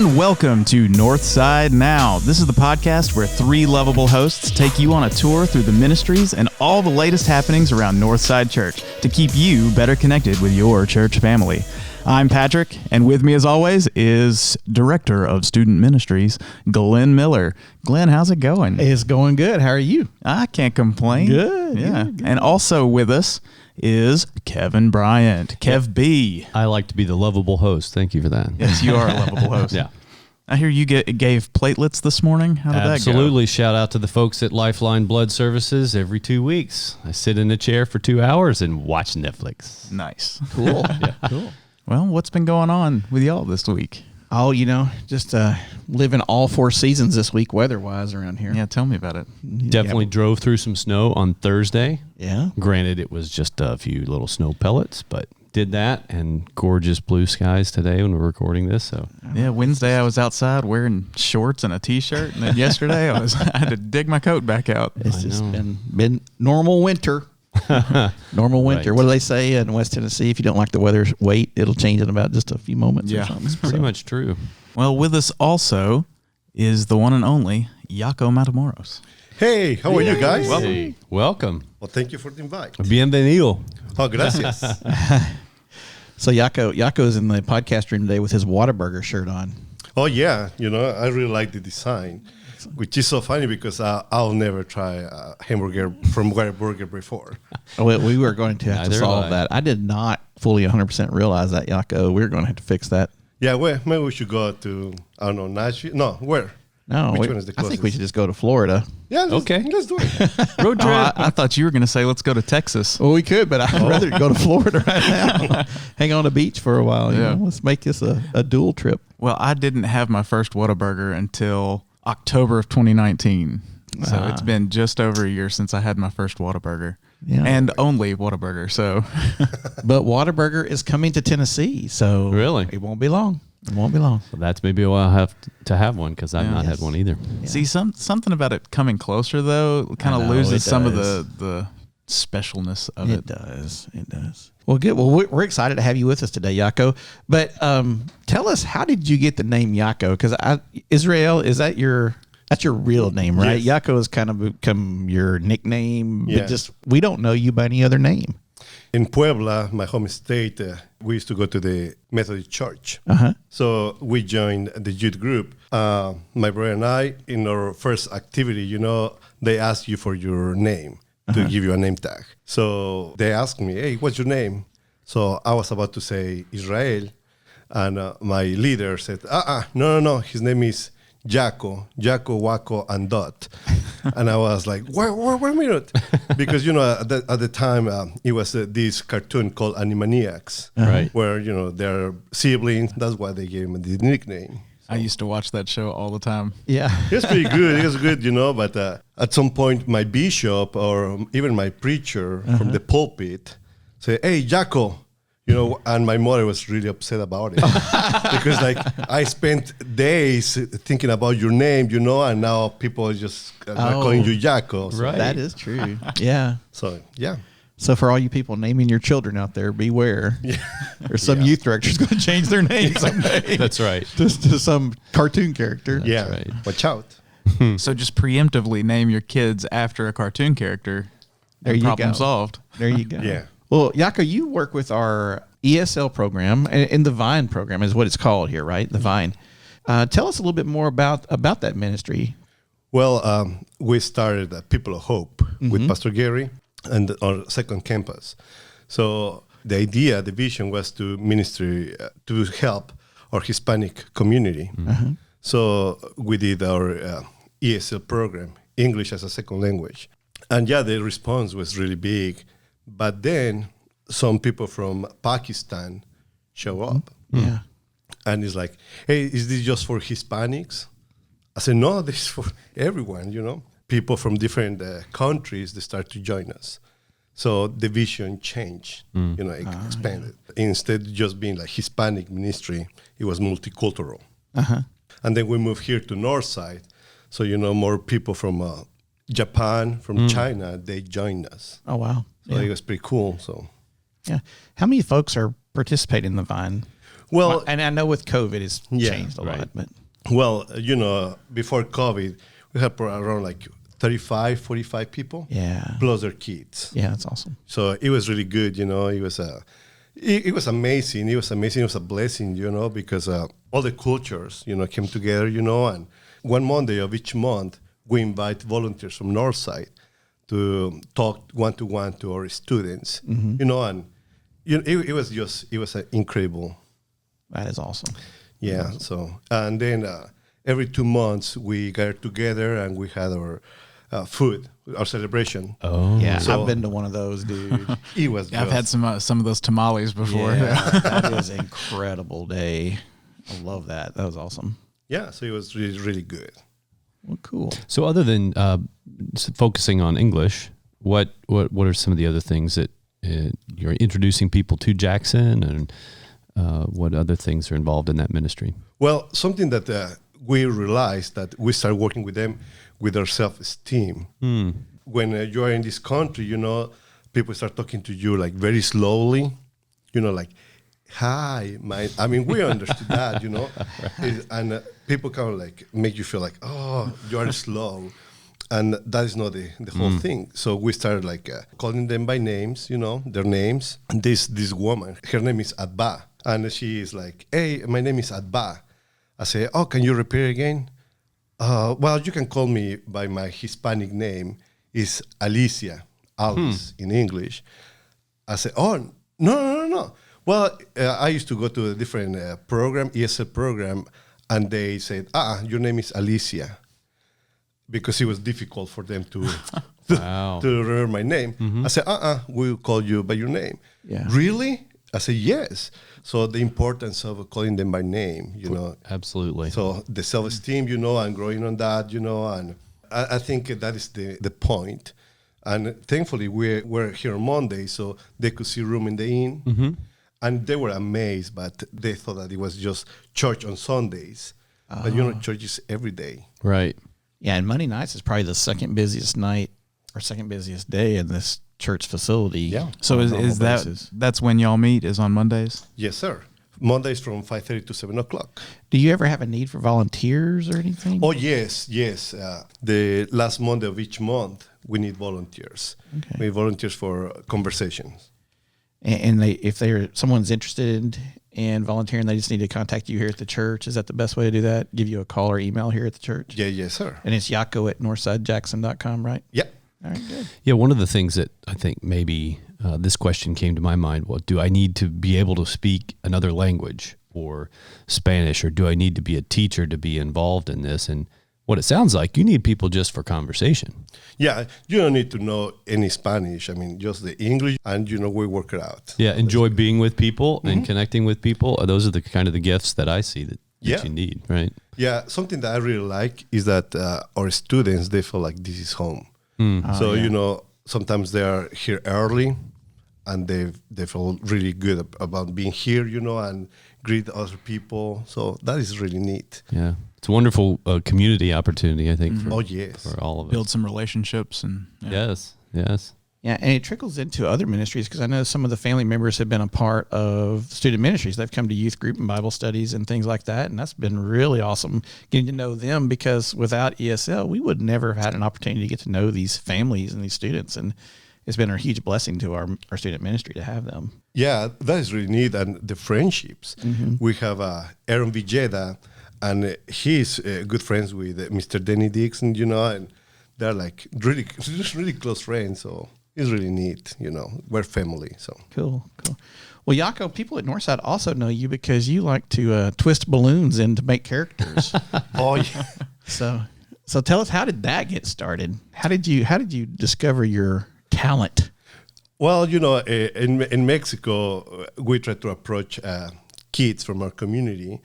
and welcome to Northside NOW. This is the podcast where three lovable hosts take you on a tour through the ministries and all the latest happenings around Northside Church to keep you better connected with your church family. I'm Patrick, and with me as always is Director of Student Ministries, Glenn Miller. Glenn, how's it going? It's going good. How are you? I can't complain. Good. Yeah. Good. And also with us is Kevin Bryant, Kev B. I like to be the lovable host. Thank you for that. Yes, you are a lovable host. Yeah. I hear you gave platelets this morning. How did that go? Absolutely. Shout out to the folks at Lifeline Blood Services. Every 2 weeks, I sit in a chair for 2 hours and watch Netflix. Nice. Cool. Yeah. Cool. Well, what's been going on with y'all this week? Oh, just living all four seasons this week weather-wise around here. Yeah, tell me about it. Definitely drove through some snow on Thursday. Yeah. Granted, it was just a few little snow pellets, but did that, and gorgeous blue skies today when we're recording this. So Yeah, Wednesday I was outside wearing shorts and a t-shirt, and then yesterday I had to dig my coat back out. It's just been normal winter. Normal winter. Right. What do they say in West Tennessee? If you don't like the weather, wait. It'll change in about just a few moments or something. it's pretty much true. Well, with us also is the one and only Yakko Matamoros. Hey, how are you guys? Welcome. Hey, welcome. Well, thank you for the invite. Bienvenido. Oh, gracias. So Yakko's in the podcast room today with his Whataburger shirt on. Oh, yeah. I really like the design, which is so funny because I'll never try a hamburger from Whataburger before. We were going to have to Neither solve have I. that. I did not fully 100% realize that, Yakko. We're going to have to fix that. Yeah, well, maybe we should go to, I don't know, Nashville. No, where? No, Which one is the I think we closest? should just go to Florida. Yeah, Okay. Let's do it. Road trip. I thought you were going to say, let's go to Texas. Well, we could, but I'd rather go to Florida right now. Hang on the beach for a while. Yeah. Let's make this a dual trip. Well, I didn't have my first Whataburger until October of 2019. So it's been just over a year since I had my first Whataburger. Yeah. And only Whataburger. So But Whataburger is coming to Tennessee, so Really? it won't be long. It won't be long. Well, that's maybe why I'll have to have one because I've Yeah. not had one either. see something about it coming closer though kind I of know, loses it some of does. the specialness of it. It does. It does. Well, good. Well, we're excited to have you with us today, Yakko. But tell us, how did you get the name Yakko? Because Israel, that's your real name, right? Yes. Yakko has kind of become your nickname. Yeah. But just we don't know you by any other name. In Puebla, my home state, we used to go to the Methodist Church. Uh-huh. So we joined the youth group. My brother and I, in our first activity, they ask you for your name to give you a name tag. So they asked me, hey, what's your name? So I was about to say Israel. And my leader said, no. His name is Yakko, Wako, and Dot. And I was like, wait a minute. Because, at the time, it was this cartoon called Animaniacs. Right. Where, they're siblings. That's why they gave him the nickname. I used to watch that show all the time. Yeah. It was pretty good. It was good, but at some point, my bishop or even my preacher from the pulpit said, hey, Yakko. And my mother was really upset about it because, I spent days thinking about your name, and now people are just calling you Yakko. So, Right. That is true. Yeah. So, yeah. So for all you people naming your children out there, beware. Yeah. Or some youth director's going to change their name someday. That's right. Just to some cartoon character. Yeah. right. Watch out. So just preemptively name your kids after a cartoon character. There you Problem go. solved. There you go. Yeah. Well, Yakko, you work with our ESL program, and the Vine program is what it's called here, right? The Vine. Tell us a little bit more about that ministry. Well, we started People of Hope with Pastor Gary and our second campus. So the idea, the vision was to ministry, to help our Hispanic community. So we did our ESL program, English as a second language. And the response was really big. But then some people from Pakistan show up. Yeah. And it's like, hey, is this just for Hispanics? I said, no, this is for everyone, People from different countries, they start to join us. So the vision changed, it expanded. Instead of just being like Hispanic ministry, it was multicultural. And then we moved here to Northside. So, more people from Japan, from China, they joined us. Oh, wow. So it was pretty cool. So Yeah. How many folks are participating in the Vine? Well, And I know with COVID, it's Yeah, changed a lot, but well, before COVID, we had around like 35, 45 people. yeah. Plus their kids. Yeah, that's awesome. So it was really good, It was it was amazing. It was amazing. It was a blessing, because all the cultures, came together, and one Monday of each month, we invite volunteers from Northside to talk one-to-one to our students, and it was incredible. That is awesome. Yeah. So, and then every 2 months we got together and we had our food, our celebration. Oh, Yeah, So- I've been to one of those, dude. It was. I've had some of those tamales before. Yeah, that is an incredible day. I love that. That was awesome. Yeah. So it was really, really good. Well, cool. So other than focusing on English, what are some of the other things that you're introducing people to Jackson, and what other things are involved in that ministry? Well, something that we realized that we started working with them with our self-esteem. When you are in this country, people start talking to you like very slowly, like, hi, we understood that, and people kind of like make you feel like, oh, you are slow. And that is not the whole thing. So we started like calling them by names, their names. And this woman, her name is Adba. And she is like, hey, my name is Adba. I say, oh, can you repeat again? Well, you can call me by my Hispanic name. Is Alicia, Alice in English. I say, oh, no. Well, I used to go to a different program, ESL program, and they said, your name is Alicia. Because it was difficult for them to Wow. to remember my name. I said, we'll call you by your name. Yeah. Really? I said, yes. So the importance of calling them by name, Absolutely. So the self-esteem, and growing on that, and I think that is the point. And thankfully, we're here on Monday, so they could see room in the inn. And they were amazed, but they thought that it was just church on Sundays. But, church is every day. Right. Yeah, and Monday nights is probably the second busiest night or second busiest day in this church facility. Yeah. So on a normal is that basis. that's when y'all meet? Is on Mondays? Yes, sir. Mondays from 5:30 to 7 o'clock. Do you ever have a need for volunteers or anything? Oh, yes. The last Monday of each month, we need volunteers. Okay. We need volunteers for conversations. And if someone's interested in volunteering, they just need to contact you here at the church. Is that the best way to do that? Give you a call or email here at the church? Yeah, yes, sir. And it's Yakko at northsidejackson.com, right? Yeah. All right, good. Yeah, one of the things that I think maybe this question came to my mind, well, do I need to be able to speak another language or Spanish, or do I need to be a teacher to be involved in this? And what it sounds like, you need people just for conversation. Yeah, you don't need to know any Spanish. Just the English, and we work it out. Yeah, enjoy being with people and connecting with people. Those are the kind of the gifts that I see that Yeah. you need, right? Yeah, something that I really like is that our students, they feel like this is home. So, sometimes they are here early and they feel really good about being here, and greet other people. So that is really neat. Yeah. It's a wonderful community opportunity, I think, Oh, yes. for all of us. Build some relationships and Yes. Yeah, and it trickles into other ministries because I know some of the family members have been a part of student ministries. They've come to youth group and Bible studies and things like that, and that's been really awesome getting to know them because without ESL, we would never have had an opportunity to get to know these families and these students, and it's been a huge blessing to our student ministry to have them. Yeah, that is really neat. And the friendships. We have Aaron Villeda, and he's good friends with Mr. Denny Dixon, and they're like really, really close friends. So it's really neat, we're family. So Cool. Well, Yakko, people at Northside also know you because you like to twist balloons and to make characters. oh yeah. So tell us, how did that get started? How did you discover your talent? Well, in Mexico, we try to approach kids from our community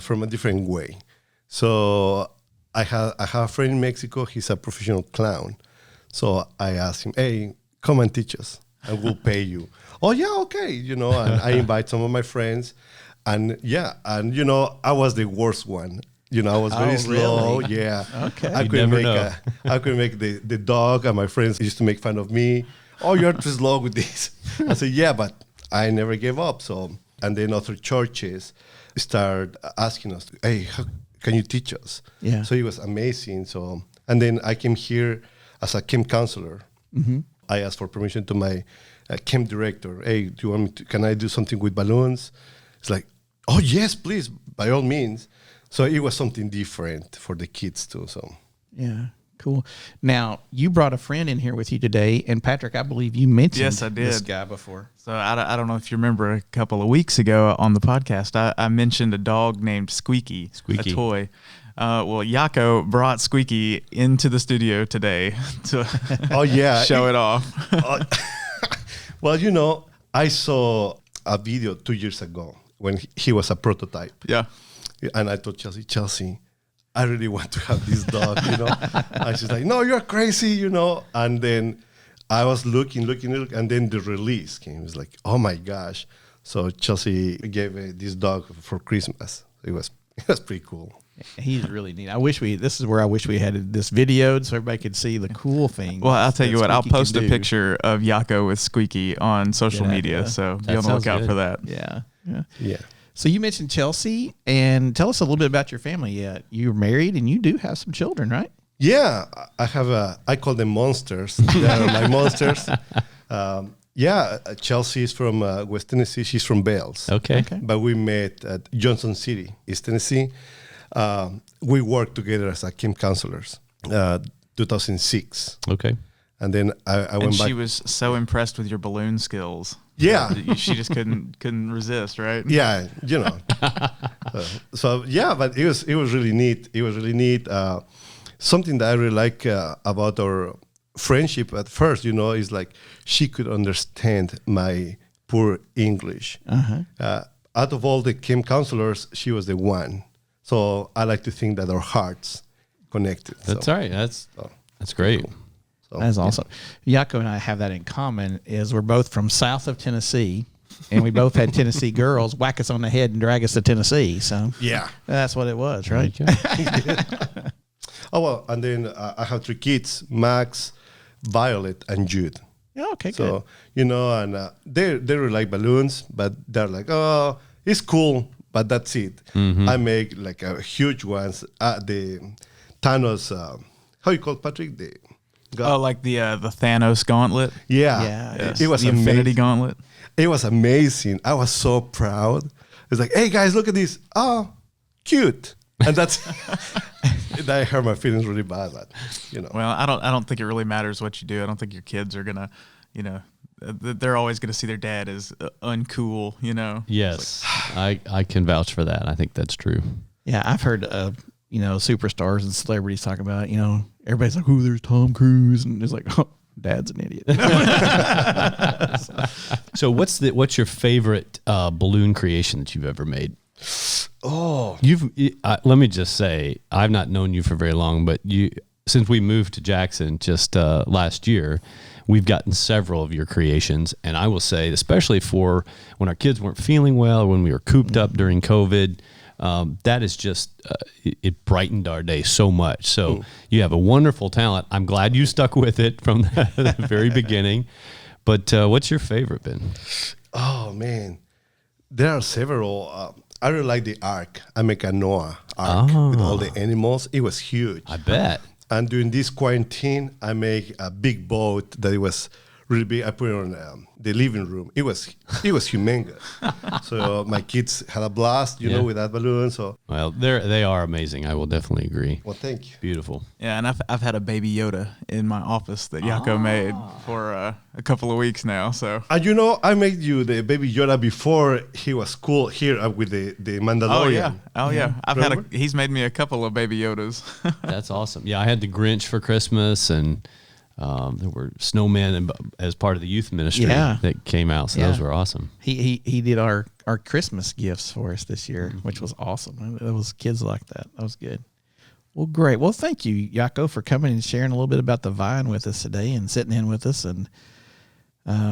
from a different way. So I have a friend in Mexico. He's a professional clown. So I asked him, hey, come and teach us. I will pay you. Oh, yeah, okay. And I invite some of my friends. And I was the worst one. I was very slow. Really? Yeah. Okay. I couldn't make the dog, and my friends used to make fun of me. Oh, you're too slow with this. I said, yeah, but I never gave up. So And then other churches start asking us, hey, how can you teach us? Yeah. So it was amazing. So, and then I came here as a camp counselor. Mm-hmm. I asked for permission to my camp director. Hey, do you want me to, can I do something with balloons? It's like, oh yes, please, by all means. So it was something different for the kids too. So Yeah, cool. Now, you brought a friend in here with you today, and Patrick, I believe you mentioned Yes, I did. this guy before. So I don't know if you remember a couple of weeks ago on the podcast, I mentioned a dog named Squeaky, Squeaky. a toy. Well, Yakko brought Squeaky into the studio today to oh yeah, show it off. Well, you know, I saw a video 2 years ago when he was a prototype. Yeah. And I told Chelsea, I really want to have this dog, you know. And she's like, no, you're crazy, you know. And then I was looking, and then the release came. It was like, oh my gosh. So Chelsea gave this dog for Christmas. It was pretty cool. He's really neat. This is where I wish we had this videoed so everybody could see the cool thing. Well, I'll tell you what, I'll Squeaky post can a do. picture of Yakko with Squeaky on social Good media. idea. So That be on the sounds lookout good. for that. Yeah. Yeah. So you mentioned Chelsea, and tell us a little bit about your family. Yeah, you're married, and you do have some children, right? Yeah, I call them monsters. They are my monsters. Chelsea is from West Tennessee. She's from Bells. Okay. But we met at Johnson City, East Tennessee. We worked together as camp counselors, 2006. Okay. And then I And went back. she was so impressed with your balloon skills. Yeah. She just couldn't resist, right? Yeah, you know. But it was really neat. It was really neat. Something that I really like about our friendship at first, you know, is like she could understand my poor English. Out of all the camp counselors, she was the one. So I like to think that our hearts connected. That's all right. That's great. So, That's awesome. Yakko and I have that in common is we're both from south of Tennessee, and we both had Tennessee girls whack us on the head and drag us to Tennessee. So Yeah. that's what it was, right? Oh, well, and then I have 3 kids, Max, Violet, and Jude. Yeah, okay, good. So, you know, and they really like balloons, but they're like, oh, it's cool, but that's it. I make like a huge ones. The Thanos, how you call it, Patrick? Oh, like the Thanos gauntlet. Yeah. Yes. It was the Infinity amazing. Gauntlet. It was amazing. I was so proud. It's like, hey guys, look at this. Oh, cute. And that's that hurt my feelings really bad, but you know. Well, I don't think it really matters what you do. I don't think your kids are gonna, you know, they're always gonna see their dad as uncool. You know. Yes, I can vouch for that. I think that's true. Yeah, I've heard superstars and celebrities talk about, everybody's like, oh, there's Tom Cruise, and it's like, oh, Dad's an idiot. So what's your favorite balloon creation that you've ever made? Oh, Let me just say, I've not known you for very long, but since we moved to Jackson just last year, we've gotten several of your creations, and I will say, especially for when our kids weren't feeling well or when we were cooped up during COVID, that is just it brightened our day so much. So you have a wonderful talent. I'm glad you stuck with it from the very beginning. But what's your favorite, Ben? Oh man, there are several. I really like the ark. I make a Noah ark with all the animals. It was huge. I bet. And during this quarantine, I make a big boat that it was really big. I put it on the living room. It was humongous. So my kids had a blast, you know, with that balloon. So Well, they are amazing. I will definitely agree. well, thank you. Beautiful. Yeah, and I've had a baby Yoda in my office that Yakko made for a couple of weeks now. So And you know, I made you the baby Yoda before he was cool here with the Mandalorian. oh yeah, he's made me a couple of baby Yodas. That's awesome. Yeah, I had the Grinch for Christmas, and there were snowmen as part of the youth ministry that came out. So those were awesome. He did our Christmas gifts for us this year, which was awesome. It was kids like that. That was good. Well, great. Well, thank you, Yakko, for coming and sharing a little bit about the vine with us today and sitting in with us and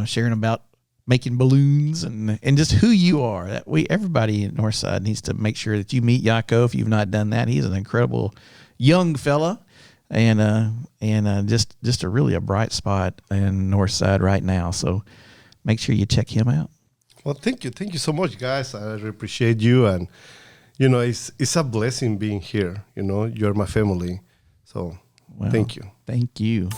sharing about making balloons and just who you are. That everybody in Northside needs to make sure that you meet Yakko if you've not done that. He's an incredible young fella and just a really bright spot in Northside right now. So make sure you check him out. Well, thank you so much, guys. I really appreciate you, and it's a blessing being here. You're my family, so thank you. Thank you.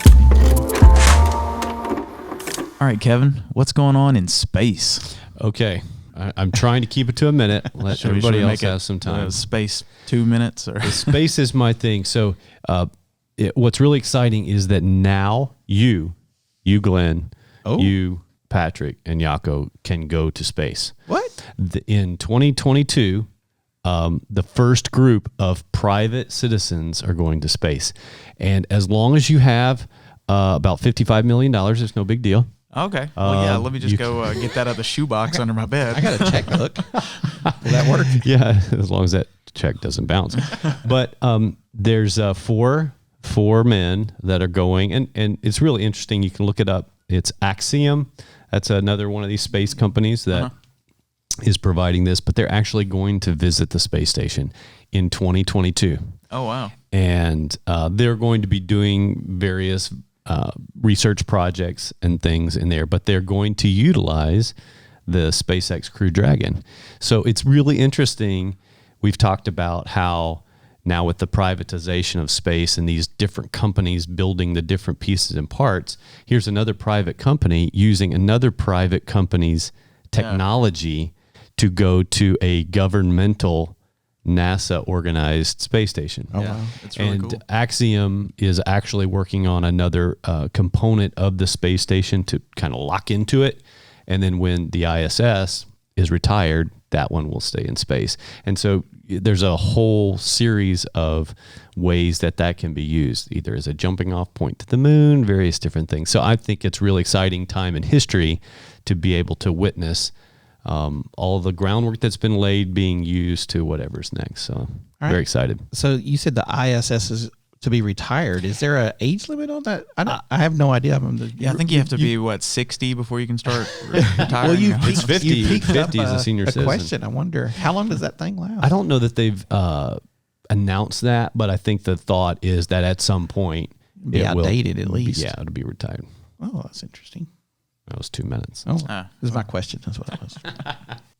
All right, Kevin, what's going on in space? Okay. I'm trying to keep it to a minute. Let everybody else have some time. Space 2 minutes or Space is my thing. So what's really exciting is that now you Glenn, you Patrick, and Yakko can go to space. What? In 2022, the first group of private citizens are going to space. And as long as you have about $55 million, it's no big deal. Okay. Well, yeah, let me just go get that out of the shoebox under my bed. I got a checkbook. Will that work? Yeah, as long as that check doesn't bounce. But there's four men that are going, and it's really interesting. You can look it up. It's Axiom. That's another one of these space companies that is providing this, but they're actually going to visit the space station in 2022. Oh, wow. And they're going to be doing various research projects and things in there, but they're going to utilize the SpaceX Crew Dragon. So it's really interesting. We've talked about how now with the privatization of space and these different companies building the different pieces and parts, here's another private company using another private company's technology to go to a governmental NASA organized space station. Oh, wow. That's really cool. Axiom is actually working on another component of the space station to kind of lock into it. And then when the ISS is retired, that one will stay in space. And so there's a whole series of ways that can be used, either as a jumping off point to the moon, various different things. So I think it's really exciting time in history to be able to witness all the groundwork that's been laid being used to whatever's next. So very excited. So you said the ISS is to be retired. Is there an age limit on that? I have no idea. I think you have to be 60 before you can start retiring. Well, It's 50. 50 is a senior citizen. Question. I wonder how long does that thing last? I don't know that they've announced that, but I think the thought is that at some point be outdated at least. Yeah, it'll be retired. Oh, that's interesting. That was 2 minutes. Oh, this is my question. That's what it was.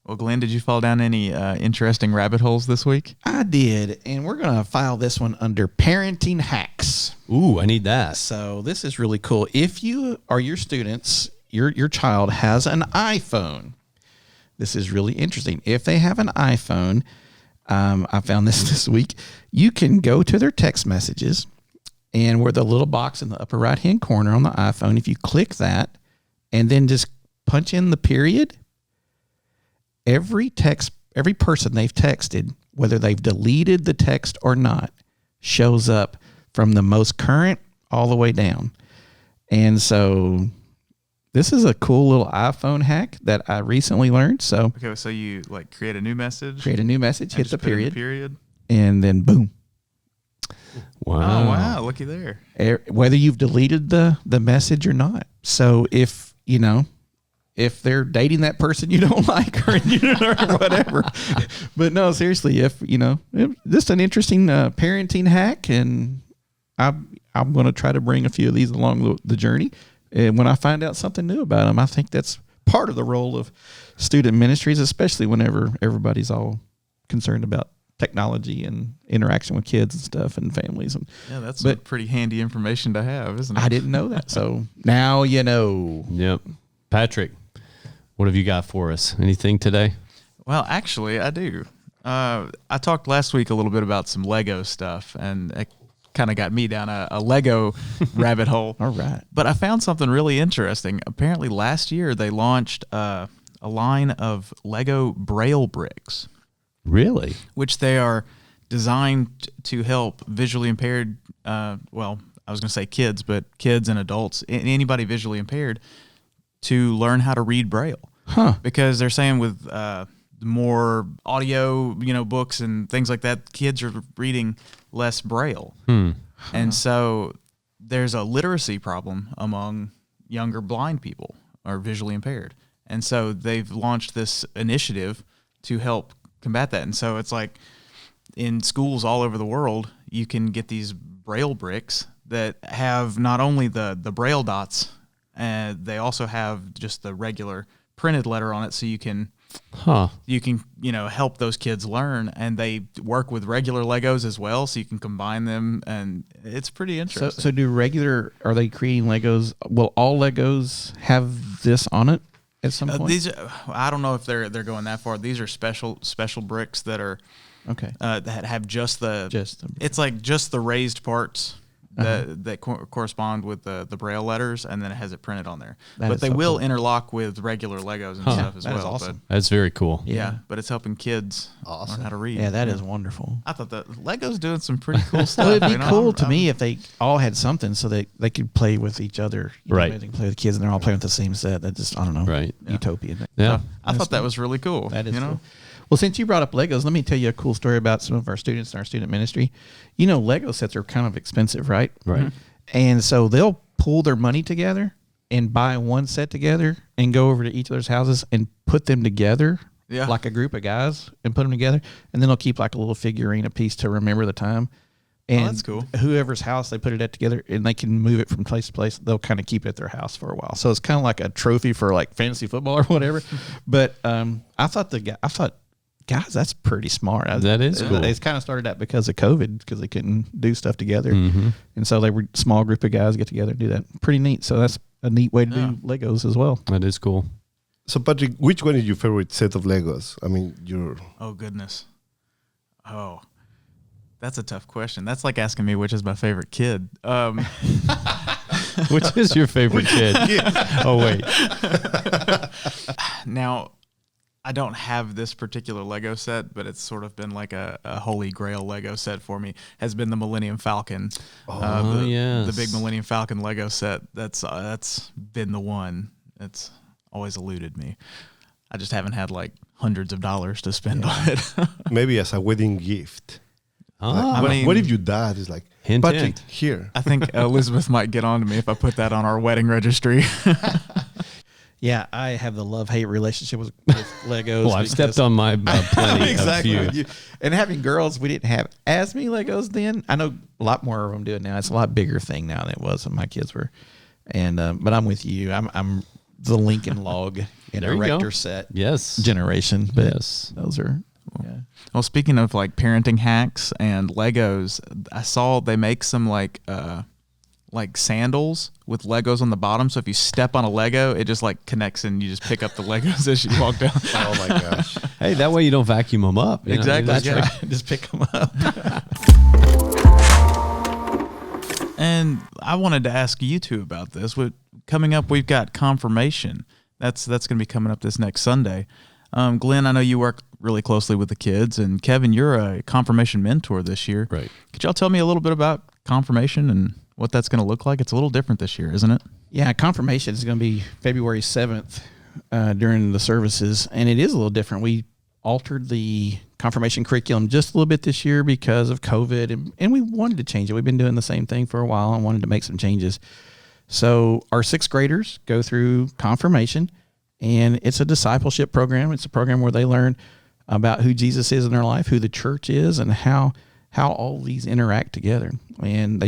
Well, Glenn, did you fall down any interesting rabbit holes this week? I did, and we're going to file this one under parenting hacks. Ooh, I need that. So this is really cool. If you or your students, your child has an iPhone, this is really interesting. If they have an iPhone, I found this week, you can go to their text messages, and where the little box in the upper right-hand corner on the iPhone, if you click that, and then just punch in the period, every person they've texted, whether they've deleted the text or not, shows up from the most current all the way down. And so this is a cool little iPhone hack that I recently learned. So okay, so you create a new message, hit the period, and then boom. Wow. Oh, wow. Looky there. Whether you've deleted the message or not. So if they're dating that person you don't like or whatever. But no, seriously, just an interesting parenting hack, and I'm going to try to bring a few of these along the journey. And when I find out something new about them, I think that's part of the role of student ministries, especially whenever everybody's all concerned about technology and interaction with kids and stuff and families. And yeah, that's pretty handy information to have, isn't it? I didn't know that. So now you know. Yep. Patrick, what have you got for us? Anything today? Well, actually, I do. I talked last week a little bit about some Lego stuff, and it kind of got me down a Lego rabbit hole. All right. But I found something really interesting. Apparently, last year they launched a line of Lego Braille bricks. Really? Which they are designed to help visually impaired, I was going to say kids, but kids and adults, anybody visually impaired, to learn how to read Braille. Huh. Because they're saying with more audio, books and things like that, kids are reading less Braille. And so there's a literacy problem among younger blind people or visually impaired. And so they've launched this initiative to help combat that. And so it's like in schools all over the world, you can get these Braille bricks that have not only the Braille dots, they also have just the regular printed letter on it, so you can help those kids learn, and they work with regular Legos as well, so you can combine them, and it's pretty interesting. So are they creating Legos? Will all Legos have this on it at some point? I don't know if they're going that far. These are special bricks that are that have just the it's like just the raised parts that correspond with the Braille letters, and then it has it printed on there. But they will interlock with regular Legos and stuff as well. That is awesome. That's very cool. Yeah, but it's helping kids learn how to read. Yeah, that is wonderful. I thought that Lego's doing some pretty cool stuff. Well, it'd be cool to me if they all had something so that they could play with each other. Right. They can play with kids and they're all playing with the same set. That just, I don't know. Right. Utopian. Yeah. I thought that was really cool. That is cool. Well, since you brought up Legos, let me tell you a cool story about some of our students in our student ministry. Lego sets are kind of expensive, right? Right. Mm-hmm. And so they'll pull their money together and buy one set together and go over to each other's houses and put them together like a group of guys and put them together. And then they'll keep like a little figurine, a piece to remember the time. And that's cool. Whoever's house they put it at together, and they can move it from place to place. They'll kind of keep it at their house for a while. So it's kind of like a trophy for like fantasy football or whatever. But I thought, guys, that's pretty smart. That is cool. They kind of started that because of COVID, because they couldn't do stuff together. Mm-hmm. And so they were a small group of guys get together and do that. Pretty neat. So that's a neat way to do Legos as well. That is cool. So, Patrick, which one is your favorite set of Legos? I mean, Oh, goodness. Oh, that's a tough question. That's like asking me which is my favorite kid. Which is your favorite kid? Oh, wait. Now, I don't have this particular Lego set, but it's sort of been like a holy grail Lego set for me, has been the Millennium Falcon. Yes. The big Millennium Falcon Lego set. That's been the one. It's always eluded me. I just haven't had like hundreds of dollars to spend on it. maybe as a wedding gift. What if your dad is like, Hint, Patrick, hint. here? I think Elizabeth might get on to me if I put that on our wedding registry. Yeah, I have the love-hate relationship with Legos. Well, I've stepped on my plenty exactly. of few. And having girls, we didn't have as many Legos then. I know a lot more of them do it now. It's a lot bigger thing now than it was when my kids were. And but I'm with you. I'm the Lincoln Log and Erector set generation. But those are. Yeah. Well, speaking of like parenting hacks and Legos, I saw they make some like sandals with Legos on the bottom. So if you step on a Lego, it just like connects and you just pick up the Legos as you walk down. Oh my gosh. Hey, that way you don't vacuum them up. Exactly. That's right. Just pick them up. And I wanted to ask you two about this. Coming up, we've got confirmation. That's going to be coming up this next Sunday. Glenn, I know you work really closely with the kids, and Kevin, you're a confirmation mentor this year. Right. Could y'all tell me a little bit about confirmation and what that's going to look like? It's a little different this year, isn't it? Yeah, confirmation is going to be February 7th during the services, and it is a little different. We altered the confirmation curriculum just a little bit this year because of COVID, and we wanted to change it. We've been doing the same thing for a while and wanted to make some changes. So our sixth graders go through confirmation, and it's a discipleship program. It's a program where they learn about who Jesus is in their life, who the church is, and how all these interact together. And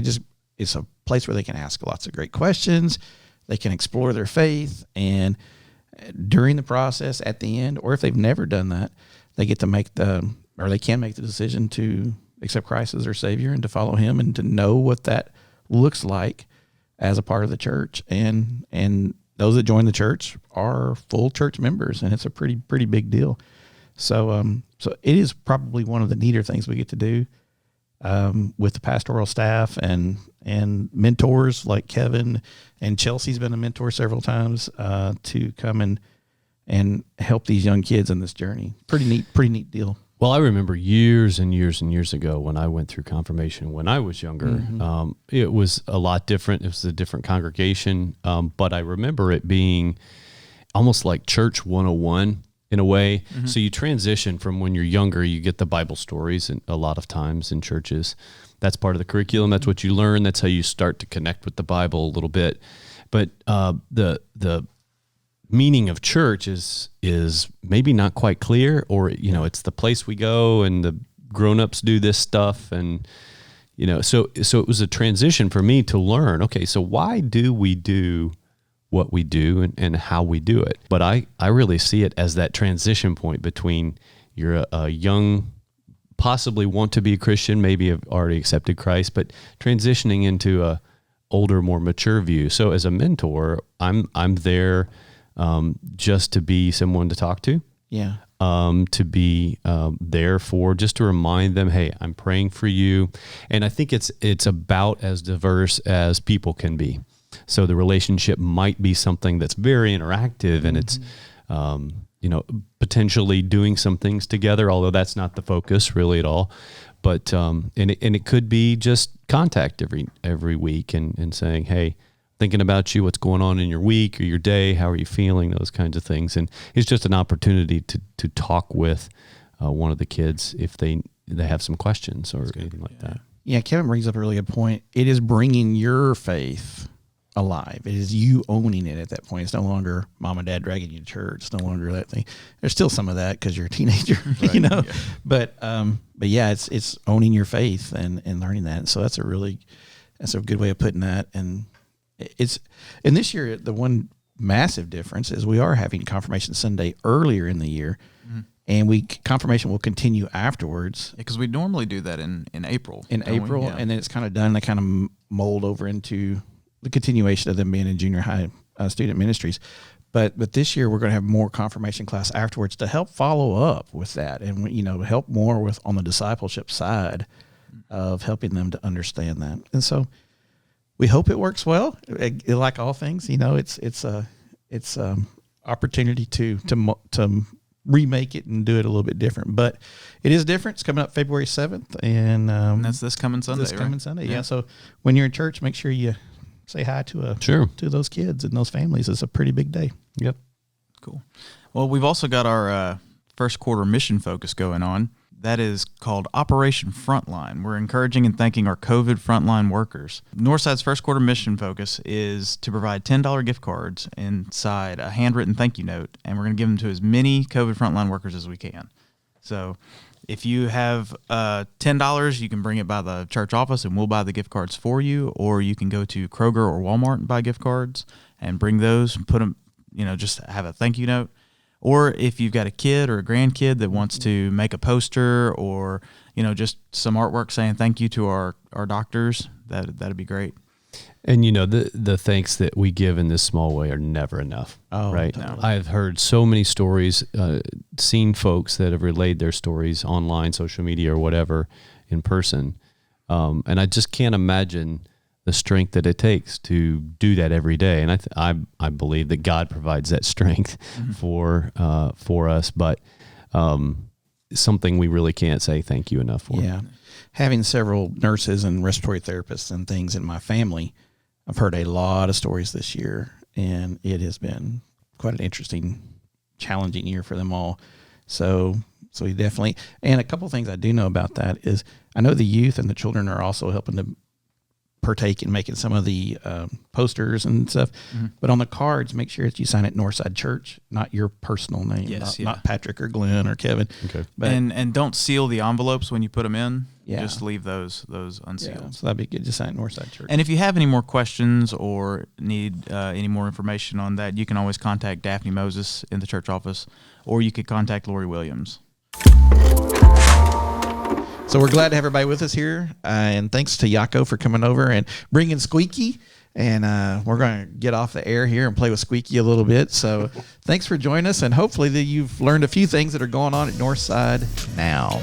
it's a place where they can ask lots of great questions. They can explore their faith, and during the process, at the end, or if they've never done that, they get to they can make the decision to accept Christ as their Savior and to follow Him and to know what that looks like as a part of the church. And those that join the church are full church members, and it's a pretty big deal. So it is probably one of the neater things we get to do with the pastoral staff and mentors like Kevin, and Chelsea's been a mentor several times to come and help these young kids in this journey. Pretty neat deal. Well, I remember years and years and years ago when I went through confirmation when I was younger. Mm-hmm. It was a lot different. It was a different congregation, but I remember it being almost like church 101 in a way. Mm-hmm. So you transition from when you're younger, you get the Bible stories, and a lot of times in churches, that's part of the curriculum. That's what you learn. That's how you start to connect with the Bible a little bit. But the meaning of church is maybe not quite clear, or it's the place we go and the grown-ups do this stuff, and so it was a transition for me to learn, okay, so why do we do what we do and how we do it. But I really see it as that transition point between you're a young, possibly want to be a Christian, maybe have already accepted Christ, but transitioning into a older, more mature view. So as a mentor, I'm there just to be someone to talk to. Yeah. To be there for, just to remind them, hey, I'm praying for you. And I think it's about as diverse as people can be. So the relationship might be something that's very interactive, and it's potentially doing some things together, although that's not the focus really at all. But and it could be just contact every week and saying, hey, thinking about you, what's going on in your week or your day, how are you feeling, those kinds of things. And it's just an opportunity to talk with one of the kids if they have some questions or anything like that. Yeah, Kevin brings up a really good point. It is bringing your faith alive. It is you owning it at that point. It's no longer mom and dad dragging you to church. It's no longer that thing. There's still some of that because you're a teenager, Right, Yeah. But yeah, it's owning your faith and learning that. And so that's a good way of putting that. And this year, the one massive difference is we are having Confirmation Sunday earlier in the year, and confirmation will continue afterwards. because we normally do that in April. In April, Yeah. and then it's kind of done. They kind of mold over into the continuation of them being in junior high student ministries. But this year we're going to have more confirmation class afterwards to help follow up with that, and help more with on the discipleship side of helping them to understand that. And so we hope it works well. Like all things, it's opportunity to remake it and do it a little bit different. But it is different. It's coming up February 7th, and that's this coming Sunday. Sunday. Yeah. Yeah. So when you're in church, make sure you say hi to those kids and those families. It's a pretty big day. Yep. Cool. Well, we've also got our first quarter mission focus going on. That is called Operation Frontline. We're encouraging and thanking our COVID frontline workers. Northside's first quarter mission focus is to provide $10 gift cards inside a handwritten thank you note, and we're going to give them to as many COVID frontline workers as we can. So if you have $10, you can bring it by the church office, and we'll buy the gift cards for you, or you can go to Kroger or Walmart and buy gift cards and bring those and put them, just have a thank you note. Or if you've got a kid or a grandkid that wants to make a poster or, just some artwork saying thank you to our doctors, that'd be great. And the thanks that we give in this small way are never enough, right? Totally. I've heard so many stories, seen folks that have relayed their stories online, social media or whatever, in person. And I just can't imagine the strength that it takes to do that every day. And I believe that God provides that strength for us, but something we really can't say thank you enough for. Yeah. Having several nurses and respiratory therapists and things in my family, I've heard a lot of stories this year, and it has been quite an interesting, challenging year for them all. So we definitely, and a couple of things I do know about that is I know the youth and the children are also helping to partake in making some of the posters and stuff. But on the cards, make sure that you sign it Northside Church, not your personal name, Yes, not Patrick or Glenn or Kevin. Okay. But And don't seal the envelopes when you put them in. Yeah. Just leave those unsealed. yeah, so that'd be good. Just sign it Northside Church. And if you have any more questions or need any more information on that, you can always contact Daphne Moses in the church office, or you could contact Lori Williams. So we're glad to have everybody with us here, and thanks to Yakko for coming over and bringing Squeaky. And we're going to get off the air here and play with Squeaky a little bit. So thanks for joining us, and hopefully that you've learned a few things that are going on at Northside now.